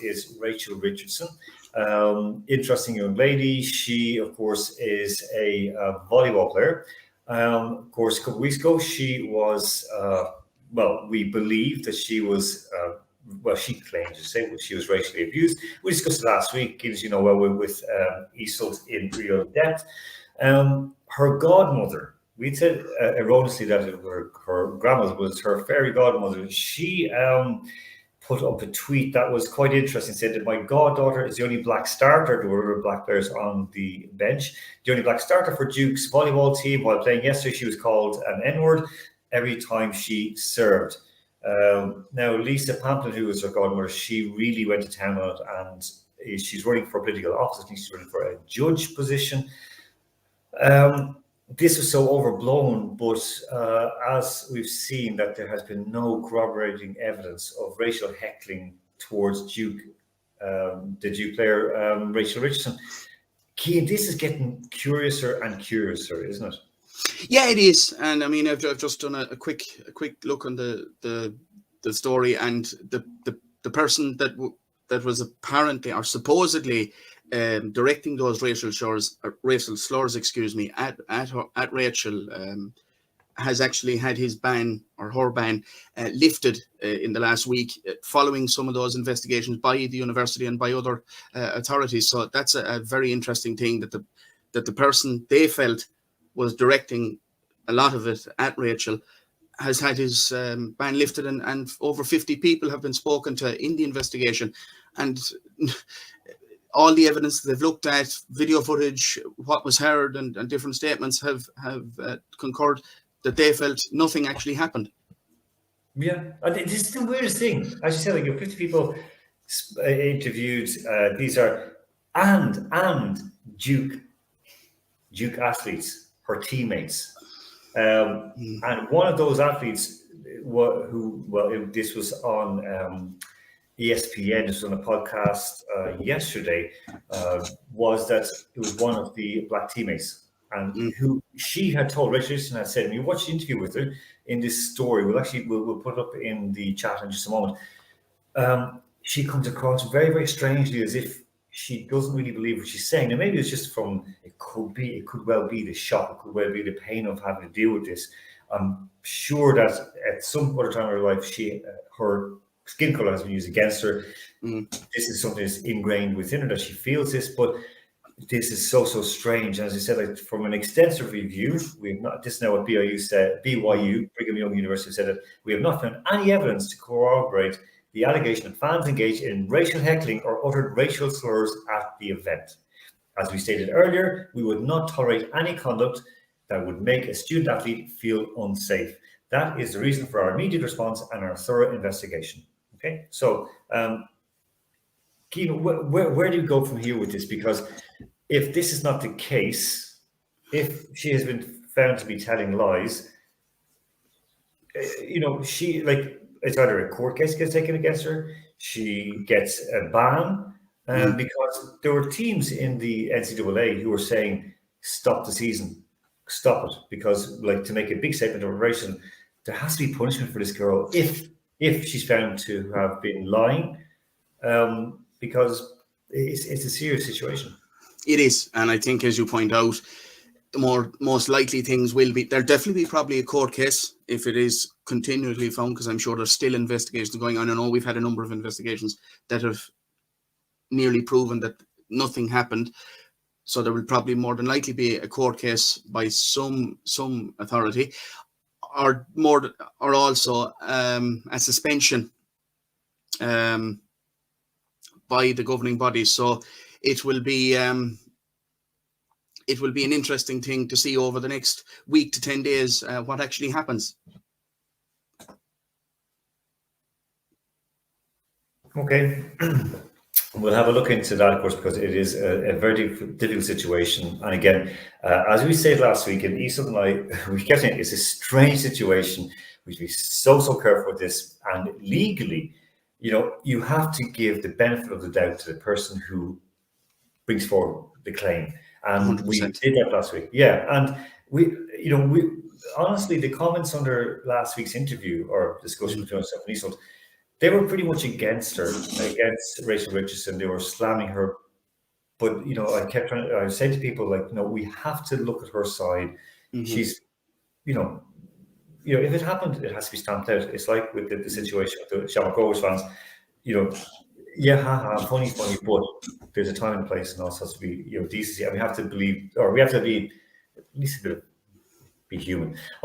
is Rachel Richardson. Interesting young lady. She, of course, is a volleyball player. Of course, a couple of weeks ago, she was, we believe that she was, she claims to say she was racially abused. We discussed it last week, as you know, with Isolt in real depth. Her godmother, we'd said erroneously that her grandmother was her fairy godmother. She put up a tweet that was quite interesting. Said that my goddaughter is the only black starter. There were black players on the bench. The only black starter for Duke's volleyball team. While playing yesterday, she was called an N-word every time she served. Now, Lisa Pamplin, who was her godmother, she really went to town on it, and she's running for political office. I think she's running for a judge position. This was so overblown, but as we've seen that there has been no corroborating evidence of racial heckling towards Duke, the Duke player, Rachel Richardson. Cian, this is getting curiouser and curiouser, isn't it? Yeah, it is. And I mean, I've just done a quick look on the story, and the person that was apparently or supposedly directing those racial slurs, at Rachel, has actually had his ban or her ban lifted in the last week, following some of those investigations by the university and by other authorities. So that's a very interesting thing, that the person they felt was directing a lot of it at Rachel has had his ban lifted, and over 50 people have been spoken to in the investigation, and all the evidence they've looked at, video footage, what was heard, and different statements have concurred that they felt nothing actually happened. Yeah, this is the weirdest thing. As you said, like, 50 people interviewed. These are and Duke athletes, her teammates, and one of those athletes, this was on ESPN, this was on a podcast yesterday, was that it was one of the black teammates, and who she had told, Rachel Richardson had said, and you watched the interview with her in this story, we'll put it up in the chat in just a moment. She comes across very, very strangely, as if she doesn't really believe what she's saying. And maybe it's just it could well be the shock, it could well be the pain of having to deal with this. I'm sure that at some other time in her life, her skin color has been used against her. This is something that's ingrained within her, that she feels this, but this is so strange. And as I said, like, from an extensive review, we've not, this is now what BYU said, BYU, Brigham Young University, said that we have not found any evidence to corroborate the allegation that fans engaged in racial heckling or uttered racial slurs at the event. As we stated earlier, we would not tolerate any conduct that would make a student athlete feel unsafe. That is the reason for our immediate response and our thorough investigation. Okay, so Cian, where do you go from here with this? Because if this is not the case, if she has been found to be telling lies, she, like, it's either a court case gets taken against her, she gets a ban, because there were teams in the NCAA who were saying, stop the season, stop it, because, like, to make a big statement of racism, there has to be punishment for this girl if she's found to have been lying, because it's a serious situation. It is, and I think, as you point out, the most likely things will be, there'll definitely be probably a court case if it is continually found, because I'm sure there's still investigations going on. I know we've had a number of investigations that have nearly proven that nothing happened, so there will probably more than likely be a court case by some authority, or also a suspension by the governing body. So it will be an interesting thing to see over the next week to 10 days what actually happens. Okay. We'll have a look into that, of course, because it is a very difficult situation. And again, as we said last week, and Isolt and I, we kept saying it's a strange situation. We should be so careful with this. And legally, you have to give the benefit of the doubt to the person who brings forward the claim. And 100%. We did that last week. Yeah. And we honestly, the comments under last week's interview or discussion between myself and Isolt, they were pretty much against her, against Rachel Richardson. They were slamming her. But, you know, I said to people, like, no, we have to look at her side. She's, you know, if it happened, it has to be stamped out. It's like with the situation with the Shamrock Rovers fans, you know, yeah, haha, funny, but there's a time and place, and also has to be, you know, decency. And we have to believe, or we have to be at least a bit be human.